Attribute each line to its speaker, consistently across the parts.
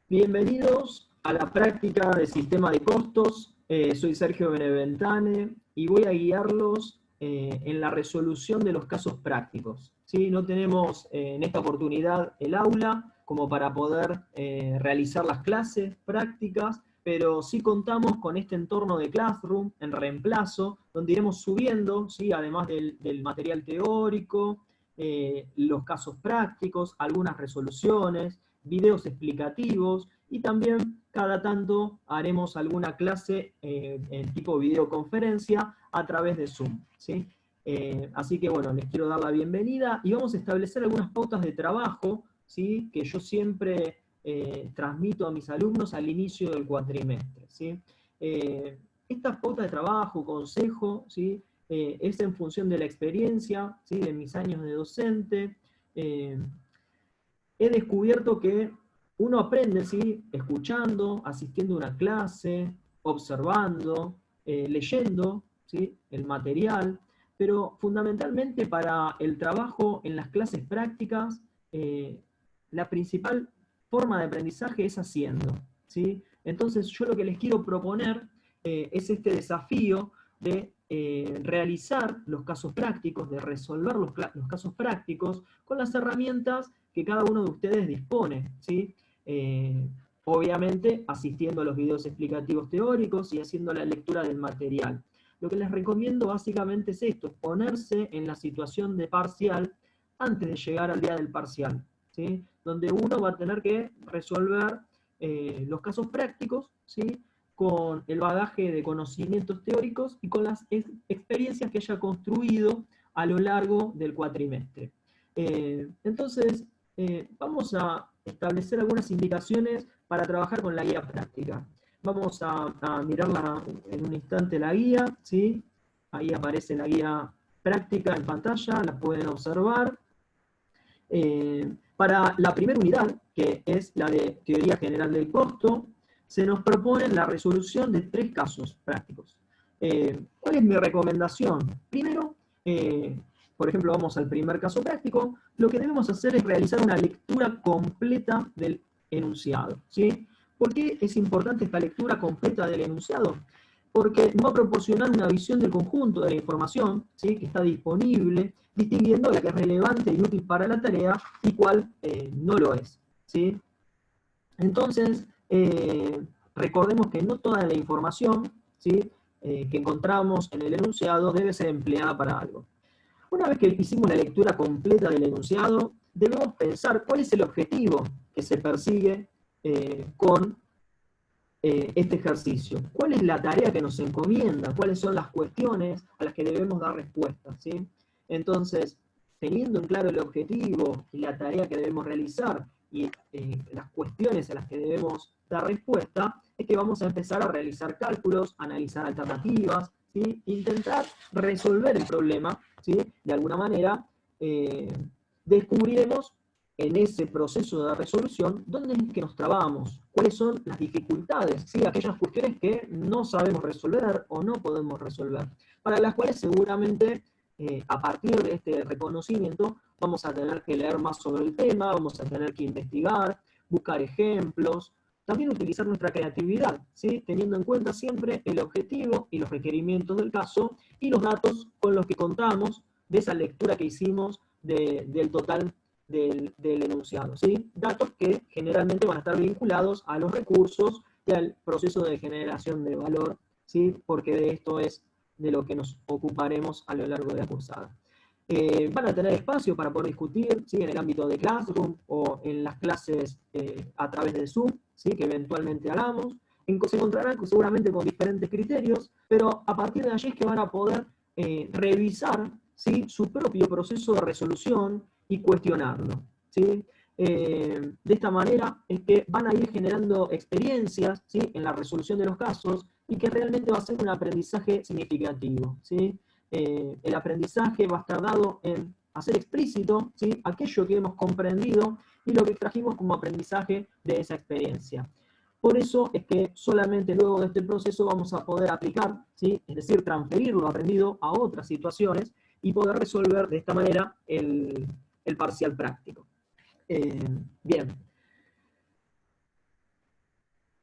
Speaker 1: Bienvenidos a la práctica de sistema de costos. Soy Sergio Beneventane y voy a guiarlos en la resolución de los casos prácticos. ¿Sí? No tenemos en esta oportunidad el aula como para poder realizar las clases prácticas, pero sí contamos con este entorno de Classroom en reemplazo, donde iremos subiendo, ¿sí? Además del material teórico, los casos prácticos, algunas resoluciones, videos explicativos, y también cada tanto haremos alguna clase en tipo videoconferencia a través de Zoom, ¿sí? Así que bueno, les quiero dar la bienvenida y vamos a establecer algunas pautas de trabajo, ¿sí? Que yo siempre transmito a mis alumnos al inicio del cuatrimestre, ¿sí? Estas pautas de trabajo, consejo, ¿sí? Es en función de la experiencia, ¿sí? De mis años de docente. He descubierto que uno aprende, ¿sí? Escuchando, asistiendo a una clase, observando, leyendo, ¿sí? El material, pero fundamentalmente para el trabajo en las clases prácticas, la principal forma de aprendizaje es haciendo, ¿sí? Entonces yo lo que les quiero proponer es este desafío de realizar los casos prácticos, de resolver los casos prácticos con las herramientas que cada uno de ustedes dispone, ¿sí? Obviamente asistiendo a los videos explicativos teóricos y haciendo la lectura del material. Lo que les recomiendo básicamente es esto, ponerse en la situación de parcial antes de llegar al día del parcial, ¿sí? Donde uno va a tener que resolver los casos prácticos, ¿sí? Con el bagaje de conocimientos teóricos y con las experiencias que haya construido a lo largo del cuatrimestre. Entonces, vamos a establecer algunas indicaciones para trabajar con la guía práctica. Vamos a mirarla en un instante la guía, ¿sí? Ahí aparece la guía práctica en pantalla, la pueden observar. Para la primera unidad, que es la de teoría general del costo, se nos propone la resolución de 3 casos prácticos. ¿Cuál es mi recomendación? Primero, por ejemplo, vamos al primer caso práctico, lo que debemos hacer es realizar una lectura completa del enunciado, ¿sí? ¿Por qué es importante esta lectura completa del enunciado? Porque va a proporcionar una visión del conjunto de la información, ¿sí? Que está disponible, distinguiendo la que es relevante y útil para la tarea y cuál no lo es, ¿sí? Entonces, recordemos que no toda la información, ¿sí? Que encontramos en el enunciado debe ser empleada para algo. Una vez que hicimos la lectura completa del enunciado, debemos pensar cuál es el objetivo que se persigue con este ejercicio. ¿Cuál es la tarea que nos encomienda? ¿Cuáles son las cuestiones a las que debemos dar respuesta? ¿Sí? Entonces, teniendo en claro el objetivo y la tarea que debemos realizar y las cuestiones a las que debemos dar respuesta, es que vamos a empezar a realizar cálculos, analizar alternativas, ¿sí? Intentar resolver el problema, ¿sí? De alguna manera, descubriremos en ese proceso de resolución dónde es que nos trabamos, cuáles son las dificultades, ¿sí? Aquellas cuestiones que no sabemos resolver o no podemos resolver, para las cuales seguramente a partir de este reconocimiento vamos a tener que leer más sobre el tema, vamos a tener que investigar, buscar ejemplos, también utilizar nuestra creatividad, ¿sí? Teniendo en cuenta siempre el objetivo y los requerimientos del caso y los datos con los que contamos de esa lectura que hicimos del total del enunciado, ¿sí? Datos que generalmente van a estar vinculados a los recursos y al proceso de generación de valor, ¿sí? Porque de esto es de lo que nos ocuparemos a lo largo de la cursada. Van a tener espacio para poder discutir, ¿sí? En el ámbito de Classroom o en las clases a través de Zoom, ¿sí? Que eventualmente hagamos. Se encontrarán seguramente con diferentes criterios, pero a partir de allí es que van a poder revisar, ¿sí? Su propio proceso de resolución y cuestionarlo, ¿sí? De esta manera es que van a ir generando experiencias, ¿sí? En la resolución de los casos y que realmente va a ser un aprendizaje significativo, ¿sí? El aprendizaje va a estar dado en hacer explícito, ¿sí? Aquello que hemos comprendido y lo que trajimos como aprendizaje de esa experiencia. Por eso es que solamente luego de este proceso vamos a poder aplicar, ¿sí? Es decir, transferir lo aprendido a otras situaciones y poder resolver de esta manera el parcial práctico. Bien.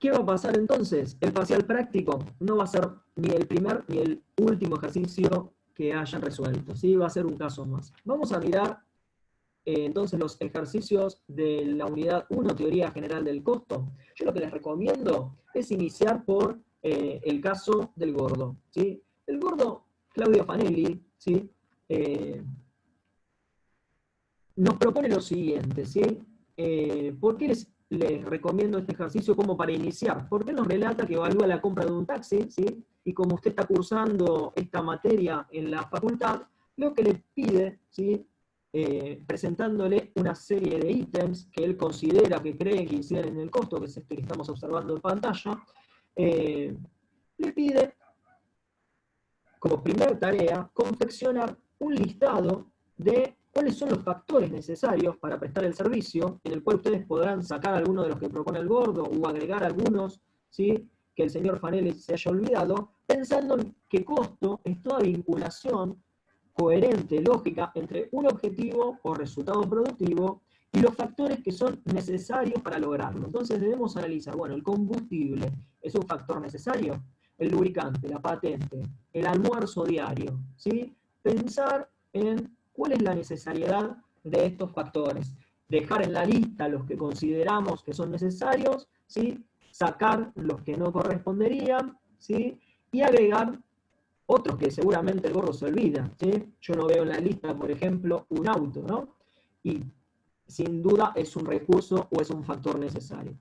Speaker 1: ¿Qué va a pasar entonces? El parcial práctico no va a ser ni el primer ni el último ejercicio que hayan resuelto, ¿sí? Va a ser un caso más. Vamos a mirar entonces los ejercicios de la unidad 1, teoría general del costo. Yo lo que les recomiendo es iniciar por el caso del gordo, ¿sí? El gordo, Claudio Fanelli, ¿sí? Nos propone lo siguiente, ¿sí? ¿Por qué les recomiendo este ejercicio como para iniciar? Porque él nos relata que evalúa la compra de un taxi, ¿sí? Y como usted está cursando esta materia en la facultad, lo que le pide, ¿sí? Presentándole una serie de ítems que él considera, que cree que inciden en el costo, que es este que estamos observando en pantalla, le pide, como primera tarea, confeccionar un listado de cuáles son los factores necesarios para prestar el servicio, en el cual ustedes podrán sacar algunos de los que propone el gordo o agregar algunos, ¿sí? Que el señor Fanelli se haya olvidado, pensando en que costo es toda vinculación coherente, lógica, entre un objetivo o resultado productivo y los factores que son necesarios para lograrlo. Entonces debemos analizar, bueno, el combustible es un factor necesario, el lubricante, la patente, el almuerzo diario, ¿sí? Pensar en cuál es la necesariedad de estos factores, dejar en la lista los que consideramos que son necesarios, ¿sí? Sacar los que no corresponderían, ¿sí? Y agregar otros que seguramente el gordo se olvida, ¿sí? Yo no veo en la lista, por ejemplo, un auto, ¿no? Y sin duda es un recurso o es un factor necesario.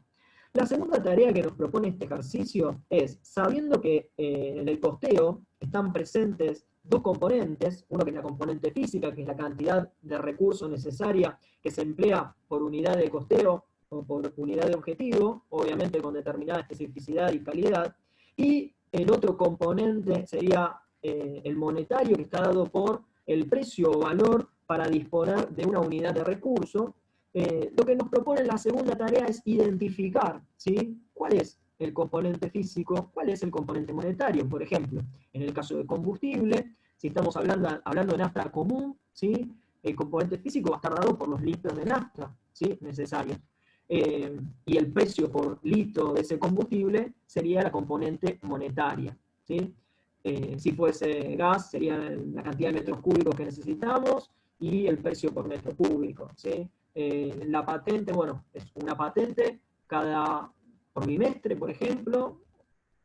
Speaker 1: La segunda tarea que nos propone este ejercicio es, sabiendo que en el costeo están presentes dos componentes, uno que es la componente física, que es la cantidad de recursos necesaria que se emplea por unidad de costeo o por unidad de objetivo, obviamente con determinada especificidad y calidad, y el otro componente sería el monetario, que está dado por el precio o valor para disponer de una unidad de recurso. Lo que nos propone la segunda tarea es identificar, ¿sí? ¿Cuál es el componente físico? ¿Cuál es el componente monetario? Por ejemplo, en el caso de combustible, si estamos hablando de nafta común, ¿sí? El componente físico va a estar dado por los litros de nafta, ¿sí? Necesarios. Y el precio por litro de ese combustible sería la componente monetaria, ¿sí? Si fuese gas, sería la cantidad de metros cúbicos que necesitamos y el precio por metro cúbico, ¿sí? La patente, bueno, es una patente por bimestre, por ejemplo,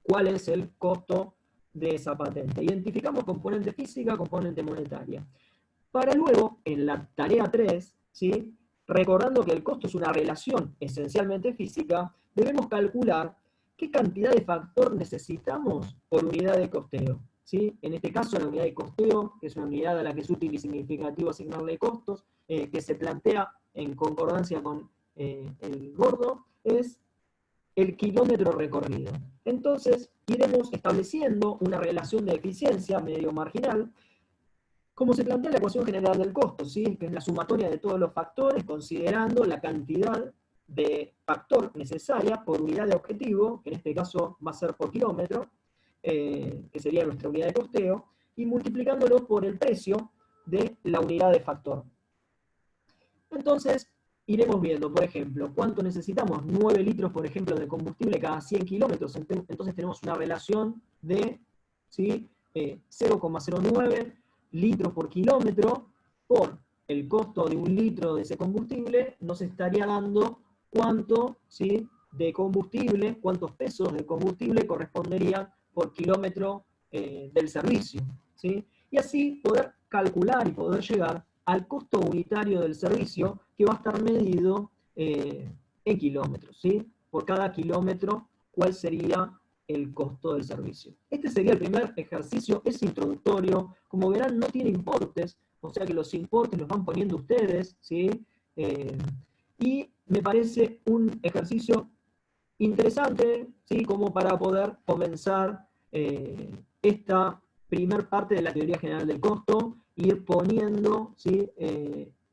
Speaker 1: cuál es el costo de esa patente. Identificamos componente física, componente monetaria. Para luego, en la tarea 3, ¿sí? Recordando que el costo es una relación esencialmente física, debemos calcular qué cantidad de factor necesitamos por unidad de costeo, ¿sí? En este caso, la unidad de costeo, que es una unidad a la que es útil y significativo asignarle costos, que se plantea en concordancia con el gordo, es el kilómetro recorrido. Entonces, iremos estableciendo una relación de eficiencia medio marginal, como se plantea la ecuación general del costo, ¿sí? Que es la sumatoria de todos los factores, considerando la cantidad de factor necesaria por unidad de objetivo, que en este caso va a ser por kilómetro, que sería nuestra unidad de costeo, y multiplicándolo por el precio de la unidad de factor. Entonces, iremos viendo, por ejemplo, cuánto necesitamos, 9 litros, por ejemplo, de combustible cada 100 kilómetros, entonces tenemos una relación de, ¿sí? 0,09 litros por kilómetro por el costo de un litro de ese combustible, nos estaría dando cuánto, ¿sí? De combustible, cuántos pesos de combustible corresponderían por kilómetro del servicio, ¿sí? Y así poder calcular y poder llegar al costo unitario del servicio, que va a estar medido en kilómetros, ¿sí? Por cada kilómetro, ¿cuál sería el costo del servicio? Este sería el primer ejercicio, es introductorio, como verán no tiene importes, o sea que los importes los van poniendo ustedes, ¿sí? Y me parece un ejercicio interesante, ¿sí? Como para poder comenzar esta primer parte de la teoría general del costo, ir poniendo, ¿sí?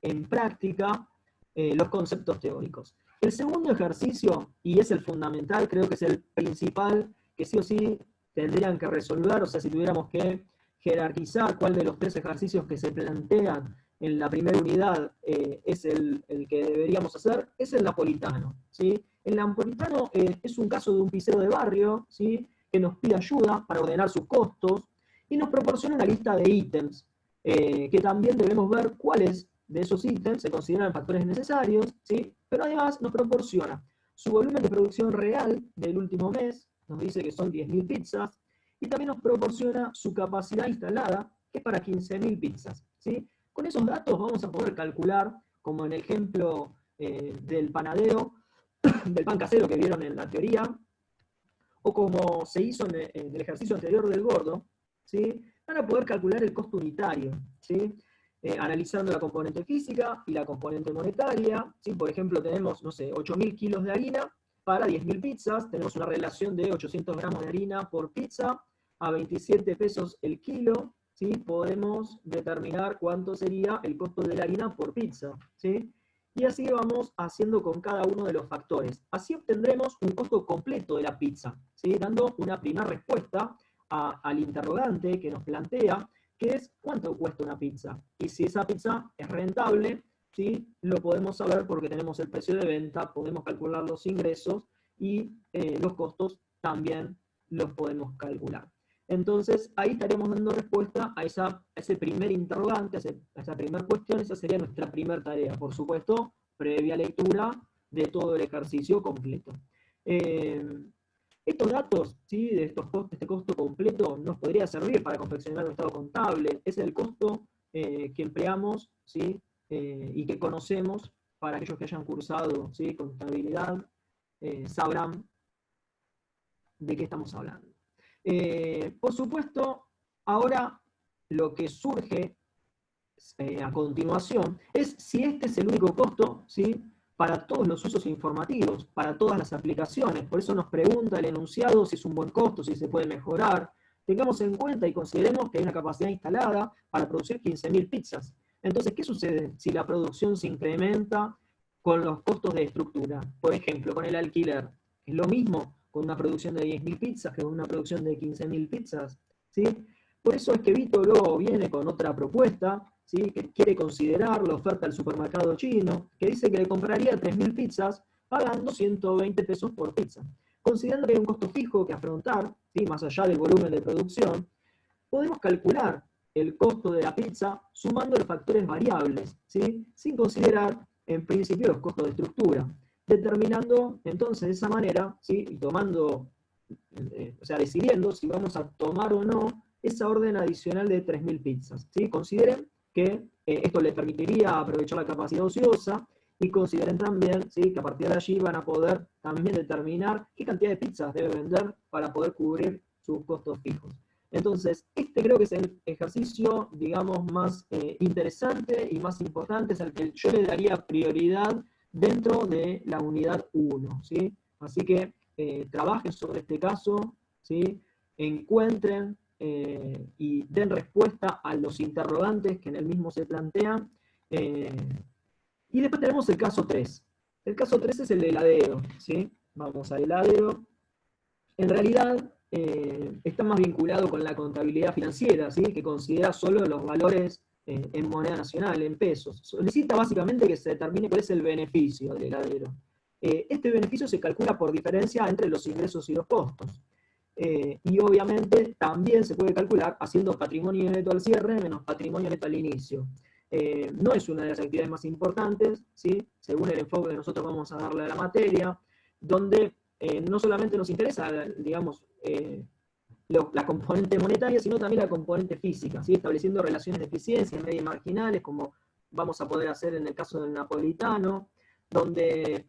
Speaker 1: En práctica los conceptos teóricos. El segundo ejercicio, y es el fundamental, creo que es el principal, que sí o sí tendrían que resolver, o sea, si tuviéramos que jerarquizar cuál de los tres ejercicios que se plantean en la primera unidad es el que deberíamos hacer, es el napolitano, ¿sí? El napolitano es un caso de un pizzero de barrio, ¿sí? Que nos pide ayuda para ordenar sus costos y nos proporciona una lista de ítems, que también debemos ver cuáles de esos ítems se consideran factores necesarios, ¿sí? Pero además nos proporciona su volumen de producción real del último mes, nos dice que son 10.000 pizzas, y también nos proporciona su capacidad instalada, que es para 15.000 pizzas, ¿sí? Con esos datos vamos a poder calcular, como en el ejemplo del panadero, del pan casero que vieron en la teoría, o como se hizo en el ejercicio anterior del gordo, ¿sí? Para poder calcular el costo unitario, ¿sí? Analizando la componente física y la componente monetaria, ¿sí? Por ejemplo, tenemos, no sé, 8.000 kilos de harina para 10.000 pizzas, tenemos una relación de 800 gramos de harina por pizza a 27 pesos el kilo, ¿sí? Podemos determinar cuánto sería el costo de la harina por pizza, ¿sí? Y así vamos haciendo con cada uno de los factores. Así obtendremos un costo completo de la pizza, ¿sí? Dando una primera respuesta al interrogante que nos plantea, que es ¿cuánto cuesta una pizza? Y si esa pizza es rentable, ¿sí? Lo podemos saber porque tenemos el precio de venta, podemos calcular los ingresos y los costos también los podemos calcular. Entonces, ahí estaríamos dando respuesta a ese primer interrogante, a esa primera cuestión. Esa sería nuestra primera tarea, por supuesto, previa lectura de todo el ejercicio completo. Estos datos, ¿sí? De este costo completo nos podría servir para confeccionar un estado contable. Es el costo que empleamos, ¿sí? Y que conocemos. Para aquellos que hayan cursado, ¿sí? Contabilidad, sabrán de qué estamos hablando. Por supuesto, ahora lo que surge a continuación es si este es el único costo, ¿sí? Para todos los usos informativos, para todas las aplicaciones. Por eso nos pregunta el enunciado si es un buen costo, si se puede mejorar. Tengamos en cuenta y consideremos que hay una capacidad instalada para producir 15.000 pizzas. Entonces, ¿qué sucede si la producción se incrementa con los costos de estructura? Por ejemplo, con el alquiler. ¿Es lo mismo con una producción de 10.000 pizzas que con una producción de 15.000 pizzas? ¿Sí? Por eso es que Vito luego viene con otra propuesta, ¿sí? Que quiere considerar la oferta del supermercado chino, que dice que le compraría 3.000 pizzas pagando 120 pesos por pizza. Considerando que hay un costo fijo que afrontar, ¿sí? Más allá del volumen de producción, podemos calcular el costo de la pizza sumando los factores variables, ¿sí? Sin considerar en principio los costos de estructura, determinando entonces de esa manera, ¿sí? Y tomando, o sea, decidiendo si vamos a tomar o no esa orden adicional de 3.000 pizzas, ¿sí? Consideren que esto les permitiría aprovechar la capacidad ociosa y consideren también, ¿sí? Que a partir de allí van a poder también determinar qué cantidad de pizzas debe vender para poder cubrir sus costos fijos. Entonces, este creo que es el ejercicio, digamos, más interesante y más importante, es al que yo le daría prioridad dentro de la unidad 1, ¿sí? Así que trabajen sobre este caso, ¿sí? Encuentren y den respuesta a los interrogantes que en el mismo se plantean. Y después tenemos el caso 3. El caso 3 es el heladero, ¿sí? Vamos al heladero. En realidad está más vinculado con la contabilidad financiera, ¿sí? Que considera solo los valores en moneda nacional, en pesos. Solicita básicamente que se determine cuál es el beneficio del heladero. Este beneficio se calcula por diferencia entre los ingresos y los costos. Y obviamente también se puede calcular haciendo patrimonio neto al cierre menos patrimonio neto al inicio. No es una de las actividades más importantes, ¿sí? Según el enfoque que nosotros vamos a darle a la materia, donde no solamente nos interesa, digamos, la componente monetaria, sino también la componente física, ¿sí? Estableciendo relaciones de eficiencia medias y marginales, como vamos a poder hacer en el caso del napolitano, donde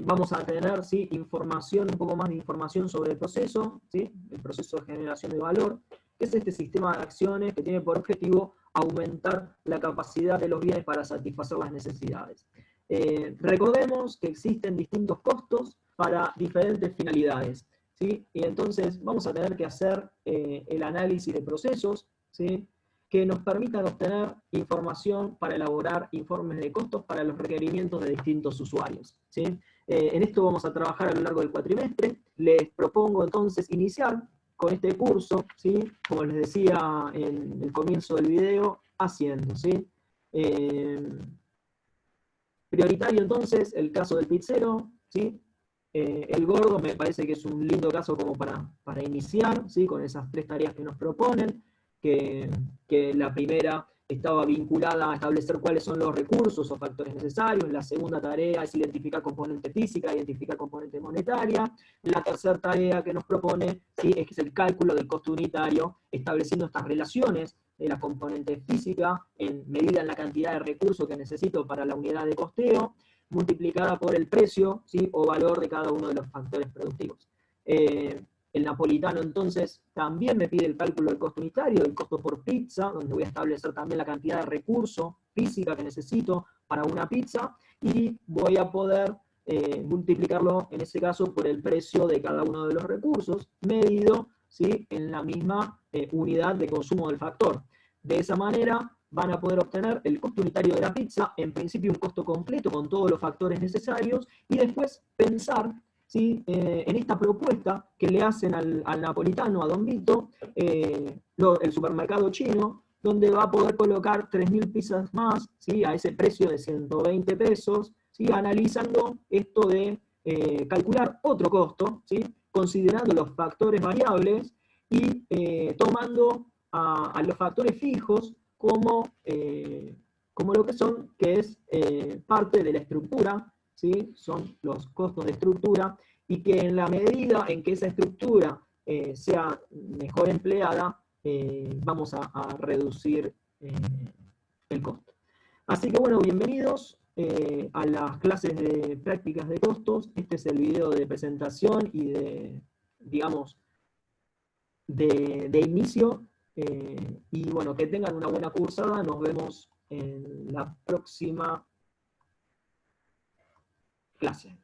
Speaker 1: vamos a tener, ¿sí? Información, un poco más de información sobre el proceso, ¿sí? El proceso de generación de valor, que es este sistema de acciones que tiene por objetivo aumentar la capacidad de los bienes para satisfacer las necesidades. Recordemos que existen distintos costos para diferentes finalidades, ¿sí? Y entonces vamos a tener que hacer el análisis de procesos, ¿sí? Que nos permitan obtener información para elaborar informes de costos para los requerimientos de distintos usuarios, ¿sí? En esto vamos a trabajar a lo largo del cuatrimestre. Les propongo entonces iniciar con este curso, ¿sí? Como les decía en el comienzo del video, haciendo, ¿sí? Prioritario entonces el caso del pizzero, ¿sí? El gordo me parece que es un lindo caso como para iniciar, ¿sí? Con esas 3 tareas que nos proponen, que la primera estaba vinculada a establecer cuáles son los recursos o factores necesarios, la segunda tarea es identificar componente física, identificar componente monetaria, la tercera tarea que nos propone, ¿sí? Es el cálculo del costo unitario, estableciendo estas relaciones de la componente física en medida en la cantidad de recursos que necesito para la unidad de costeo, multiplicada por el precio, ¿sí? O valor de cada uno de los factores productivos. El napolitano entonces también me pide el cálculo del costo unitario, el costo por pizza, donde voy a establecer también la cantidad de recursos física que necesito para una pizza, y voy a poder multiplicarlo en ese caso por el precio de cada uno de los recursos, medido, ¿sí? En la misma unidad de consumo del factor. De esa manera van a poder obtener el costo unitario de la pizza, en principio un costo completo con todos los factores necesarios, y después pensar, ¿sí? En esta propuesta que le hacen al napolitano, a Don Vito, el supermercado chino, donde va a poder colocar 3.000 pizzas más, ¿sí? A ese precio de 120 pesos, ¿sí? Analizando esto de calcular otro costo, ¿sí? Considerando los factores variables y tomando a los factores fijos como lo que son, que es parte de la estructura, ¿sí? Son los costos de estructura, y que en la medida en que esa estructura sea mejor empleada, vamos a reducir el costo. Así que bueno, bienvenidos a las clases de prácticas de costos. Este es el video de presentación y de, digamos, de inicio. Y bueno, que tengan una buena cursada. Nos vemos en la próxima clase.